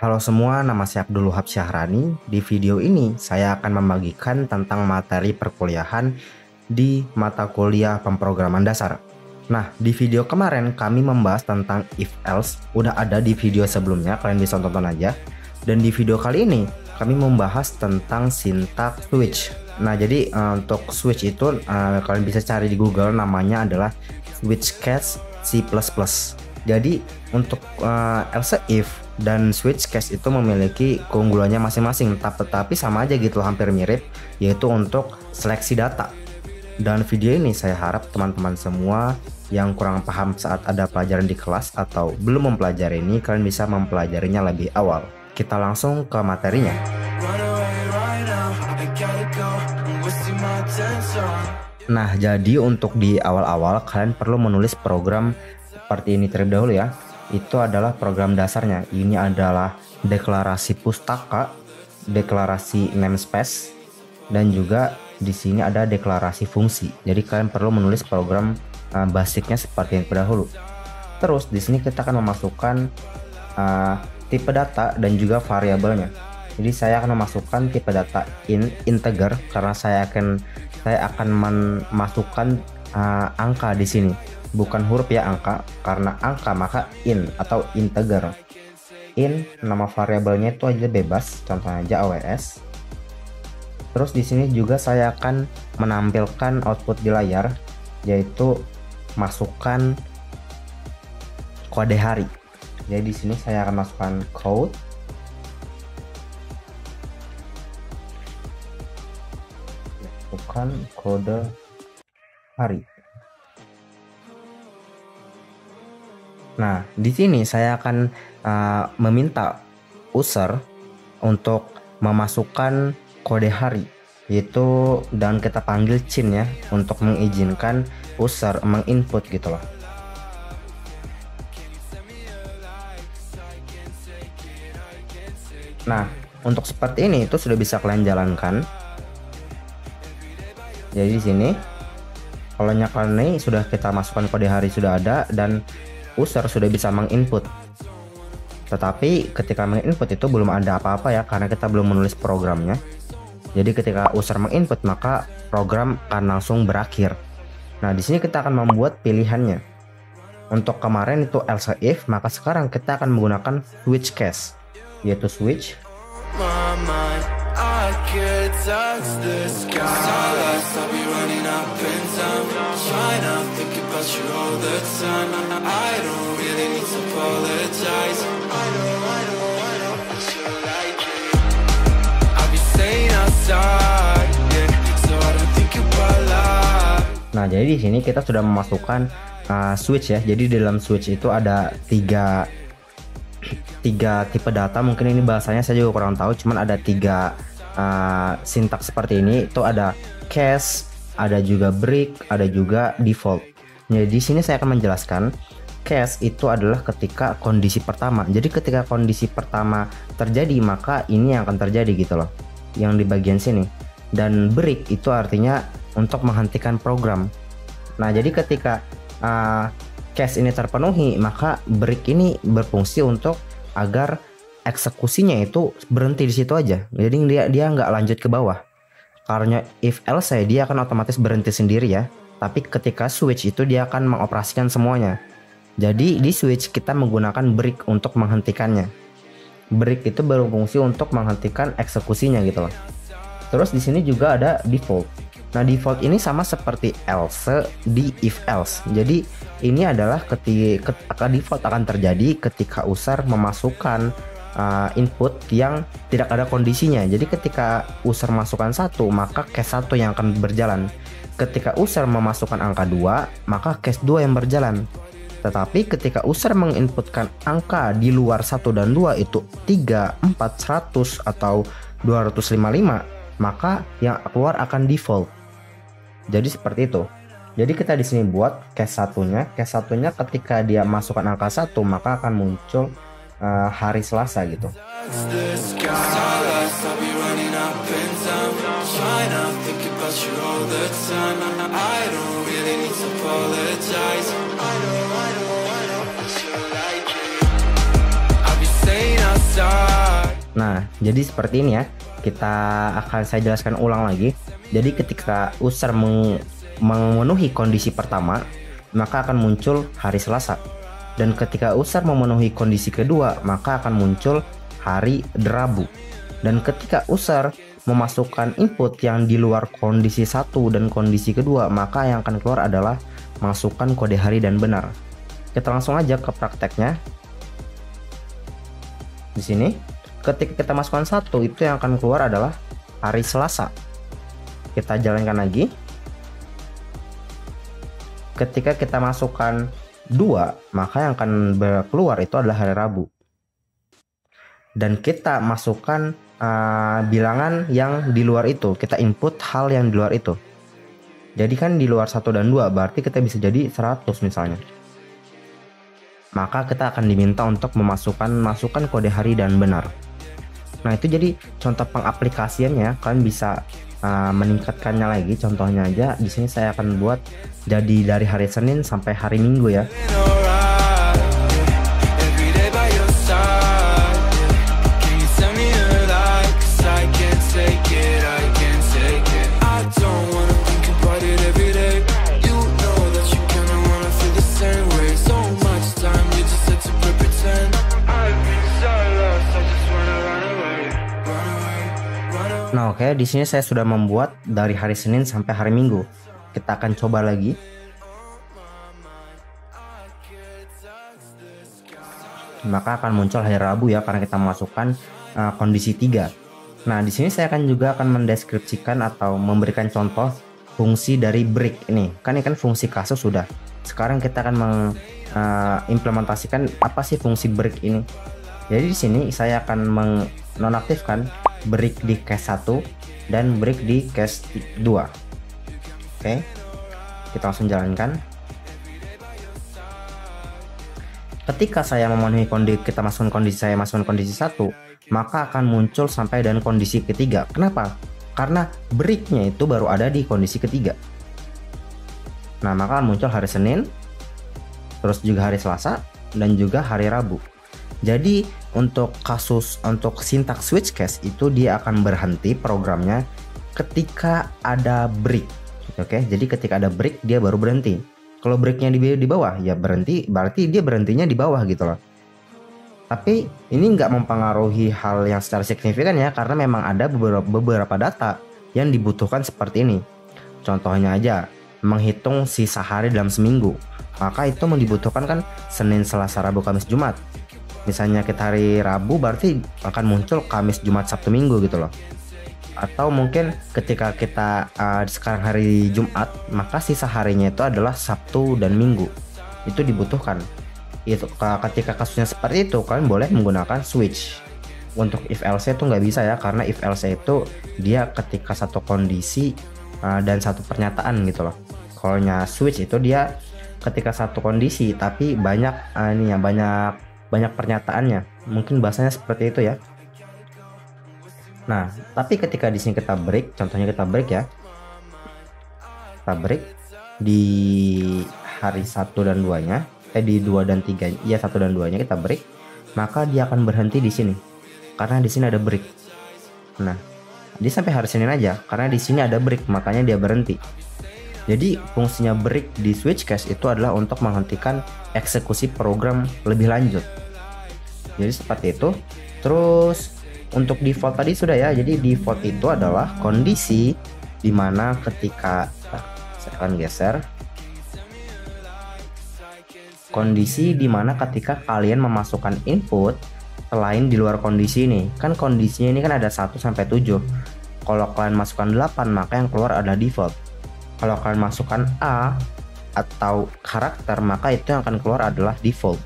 Halo semua, nama saya Abdul Wahab Syahrani. Di video ini saya akan membagikan tentang materi perkuliahan di mata kuliah pemrograman dasar. Nah, di video kemarin kami membahas tentang if else, udah ada di video sebelumnya, kalian bisa tonton aja. Dan di video kali ini kami membahas tentang sintaks switch. Nah, jadi untuk switch itu kalian bisa cari di Google, namanya adalah switch case C++. Jadi untuk else if dan switch case itu memiliki keunggulannya masing-masing, tapi sama aja gitu, hampir mirip, yaitu untuk seleksi data. Dan video ini saya harap teman-teman semua yang kurang paham saat ada pelajaran di kelas atau belum mempelajari ini, kalian bisa mempelajarinya lebih awal. Kita langsung ke materinya. Nah, jadi untuk di awal-awal kalian perlu menulis program seperti ini terlebih dahulu ya. Itu adalah program dasarnya. Ini adalah deklarasi pustaka, deklarasi namespace, dan juga di sini ada deklarasi fungsi. Jadi kalian perlu menulis program basicnya seperti yang terdahulu. Terus di sini kita akan memasukkan tipe data dan juga variabelnya. Jadi saya akan memasukkan tipe data integer karena saya akan memasukkan angka di sini. Bukan huruf ya, angka, karena angka maka in atau integer. In, nama variabelnya itu aja bebas, contohnya aja AWS. Terus di sini juga saya akan menampilkan output di layar, yaitu masukkan kode hari. Jadi di sini saya akan masukkan code. Masukkan kode hari. Nah, di sini saya akan meminta user untuk memasukkan kode hari, yaitu dan kita panggil chin ya, untuk mengizinkan user menginput gitu loh. Nah, untuk seperti ini itu sudah bisa kalian jalankan. Jadi di sini kalau nyalakan ini sudah kita masukkan kode hari, sudah ada, dan user sudah bisa menginput. Tetapi ketika menginput itu belum ada apa-apa ya, karena kita belum menulis programnya. Jadi ketika user menginput maka program akan langsung berakhir. Nah, di sini kita akan membuat pilihannya. Untuk kemarin itu else if, maka sekarang kita akan menggunakan switch case, yaitu switch. Nah, jadi di sini kita sudah memasukkan switch ya. Jadi dalam switch itu ada tiga tipe data, mungkin ini bahasanya saya juga kurang tahu, cuman ada tiga sintaks seperti ini. Itu ada case, ada juga break, ada juga default. Jadi di sini saya akan menjelaskan. Case itu adalah ketika kondisi pertama. Jadi ketika kondisi pertama terjadi, maka ini yang akan terjadi gitu loh, yang di bagian sini. Dan break itu artinya untuk menghentikan program. Nah, jadi ketika case ini terpenuhi, maka break ini berfungsi untuk agar eksekusinya itu berhenti di situ aja. Jadi dia nggak lanjut ke bawah. Karena if else dia akan otomatis berhenti sendiri ya. Tapi ketika switch itu dia akan mengoperasikan semuanya. Jadi di switch kita menggunakan break untuk menghentikannya. Break itu berfungsi untuk menghentikan eksekusinya gitu loh. Terus di sini juga ada default. Nah, default ini sama seperti else di if else. Jadi ini adalah ketika default akan terjadi ketika user memasukkan input yang tidak ada kondisinya. Jadi ketika user masukkan 1, maka case 1 yang akan berjalan. Ketika user memasukkan angka 2, maka case 2 yang berjalan. Tetapi ketika user menginputkan angka di luar 1 dan 2 itu 3, 4, 100 atau 255, maka yang keluar akan default. Jadi seperti itu. Jadi kita di sini buat case satunya. Case satunya ketika dia masukkan angka 1, maka akan muncul hari Selasa gitu. outside Nah, jadi seperti ini ya. Saya jelaskan ulang lagi. Jadi ketika user memenuhi kondisi pertama, maka akan muncul hari Selasa. Dan ketika user memenuhi kondisi kedua, maka akan muncul hari Rabu. Dan ketika user memasukkan input yang di luar kondisi satu dan kondisi kedua, maka yang akan keluar adalah masukkan kode hari dan benar. Kita langsung aja ke prakteknya. Di sini, ketika kita masukkan satu, itu yang akan keluar adalah hari Selasa. Kita jalankan lagi. Ketika kita masukkan 2, maka yang akan keluar itu adalah hari Rabu. Dan kita masukkan bilangan yang di luar itu, kita input hal yang di luar itu. Jadi kan di luar 1 dan 2, berarti kita bisa jadi 100 misalnya. Maka kita akan diminta untuk masukkan kode hari dan benar. Nah, itu jadi contoh pengaplikasiannya. Kalian bisa meningkatkannya lagi. Contohnya aja di sini saya akan buat jadi dari hari Senin sampai hari Minggu ya. Nah, oke, di sini saya sudah membuat dari hari Senin sampai hari Minggu. Kita akan coba lagi. Maka akan muncul hari Rabu ya, karena kita masukkan kondisi 3. Nah, di sini saya juga akan mendeskripsikan atau memberikan contoh fungsi dari break ini. Kan ini kan fungsi kasus sudah. Sekarang kita akan mengimplementasikan apa sih fungsi break ini. Jadi di sini saya akan menonaktifkan break di case 1 dan break di case 2. Oke, kita langsung jalankan. Ketika saya memenuhi kita masukkan kondisi 1, maka akan muncul sampai dan kondisi ketiga. Kenapa? Karena breaknya itu baru ada di kondisi ketiga. Nah, maka akan muncul hari Senin, terus juga hari Selasa, dan juga hari Rabu. Jadi untuk sintaks switch case itu dia akan berhenti programnya ketika ada break. Oke, jadi ketika ada break dia baru berhenti. Kalau breaknya di bawah ya berhenti, berarti dia berhentinya di bawah gitu loh. Tapi ini nggak mempengaruhi hal yang secara signifikan ya, karena memang ada beberapa data yang dibutuhkan seperti ini. Contohnya aja menghitung sisa hari dalam seminggu, maka itu dibutuhkan kan Senin, Selasa, Rabu, Kamis, Jumat. Misalnya kita hari Rabu, berarti akan muncul Kamis, Jumat, Sabtu, Minggu gitu loh. Atau mungkin ketika kita sekarang hari Jumat, maka sisa harinya itu adalah Sabtu dan Minggu. Itu dibutuhkan. Itu ketika kasusnya seperti itu, kalian boleh menggunakan switch. Untuk if else itu nggak bisa ya, karena if else itu dia ketika satu kondisi dan satu pernyataan gitu loh. Kalau switch itu dia ketika satu kondisi tapi banyak banyak pernyataannya, mungkin bahasanya seperti itu ya. Nah, tapi ketika di sini kita break, contohnya kita break ya, kita break di hari 1 dan 2-nya, di 2 dan 3, ya 1 dan 2-nya kita break, maka dia akan berhenti di sini, karena di sini ada break. Nah, dia sampai hari Senin aja, karena di sini ada break, makanya dia berhenti. Jadi fungsinya break di switch case itu adalah untuk menghentikan eksekusi program lebih lanjut. Jadi seperti itu. Terus untuk default tadi sudah ya. Jadi default itu adalah kondisi dimana ketika saya akan geser, kondisi dimana ketika kalian memasukkan input selain di luar kondisi ini. Kan kondisinya ini kan ada 1 sampai 7. Kalau kalian masukkan 8, maka yang keluar adalah default. Kalau kalian masukkan A atau karakter, maka itu yang akan keluar adalah default.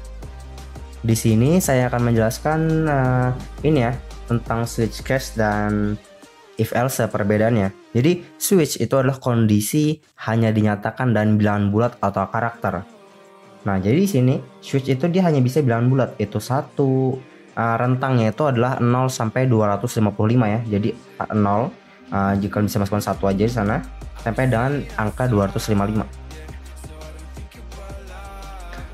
Di sini saya akan menjelaskan ini ya, tentang switch case dan if else perbedaannya. Jadi switch itu adalah kondisi hanya dinyatakan dan bilangan bulat atau karakter. Nah, jadi di sini switch itu dia hanya bisa bilangan bulat, itu satu rentangnya itu adalah 0 sampai 255 ya. Jadi 0 jika bisa masukkan satu aja di sana sampai dengan angka 255.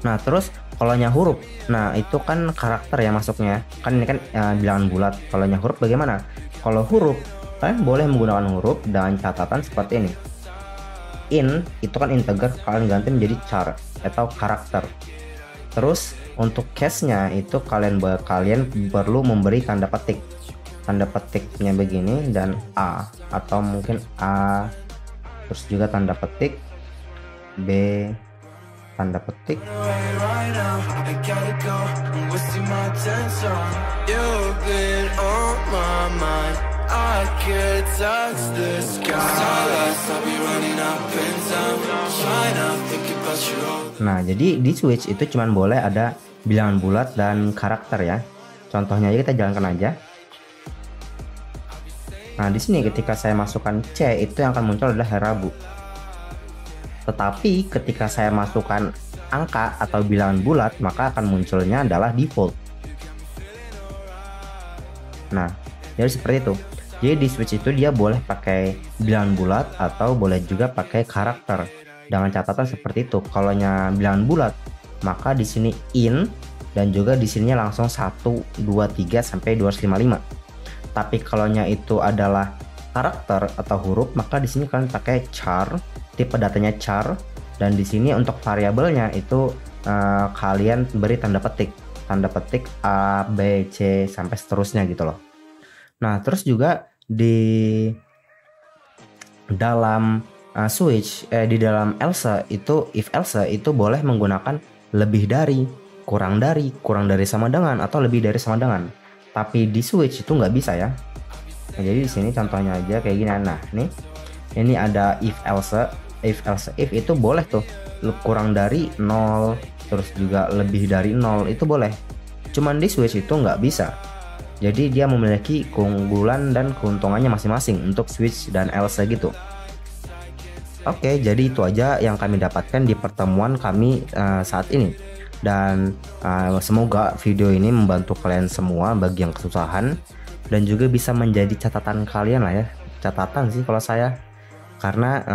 Nah, terus Kalau huruf, nah itu kan karakter ya masuknya. Kan ini kan bilangan bulat. Kalau huruf bagaimana? Kalau huruf, kalian boleh menggunakan huruf dan catatan seperti ini. In itu kan integer, kalian ganti menjadi char atau karakter. Terus untuk case-nya itu kalian perlu memberi tanda petik. Tanda petiknya begini dan A, atau mungkin A terus juga tanda petik B, tanda petik. Nah, jadi di switch itu cuman boleh ada bilangan bulat dan karakter ya. Contohnya aja kita jalankan aja. Nah, di sini ketika saya masukkan C, itu yang akan muncul adalah hari Rabu. Tetapi ketika saya masukkan angka atau bilangan bulat, maka akan munculnya adalah default. Nah, jadi seperti itu. Jadi di switch itu dia boleh pakai bilangan bulat atau boleh juga pakai karakter. Dengan catatan seperti itu. Kalau bilangan bulat, maka di sini in dan juga di sininya langsung 1, 2, 3 sampai 255. Tapi kalau itu adalah karakter atau huruf, maka di sini kalian pakai char, tipe datanya char, dan di sini untuk variabelnya itu kalian beri tanda petik A, B, C sampai seterusnya gitu loh. Nah, terus juga di dalam switch di dalam else itu, if else itu boleh menggunakan lebih dari, kurang dari sama dengan, atau lebih dari sama dengan. Tapi di switch itu nggak bisa ya. Nah, jadi di sini contohnya aja kayak gini. Nah, ini ada if itu boleh tuh kurang dari 0, terus juga lebih dari 0 itu boleh. Cuman di switch itu nggak bisa. Jadi dia memiliki keunggulan dan keuntungannya masing-masing untuk switch dan else gitu. Oke, jadi itu aja yang kami dapatkan di pertemuan kami saat ini. Dan semoga video ini membantu kalian semua bagi yang kesusahan, dan juga bisa menjadi catatan kalian lah ya. Catatan sih kalau saya, karena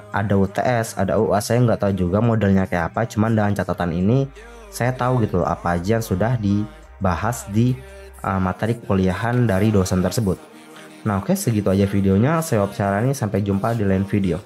ada UTS, ada UAS, saya nggak tahu juga modelnya kayak apa. Cuman dengan catatan ini saya tahu gitu loh apa aja yang sudah dibahas di materi kuliahan dari dosen tersebut. Nah, oke, segitu aja videonya. Saya Opsyarani, sampai jumpa di lain video.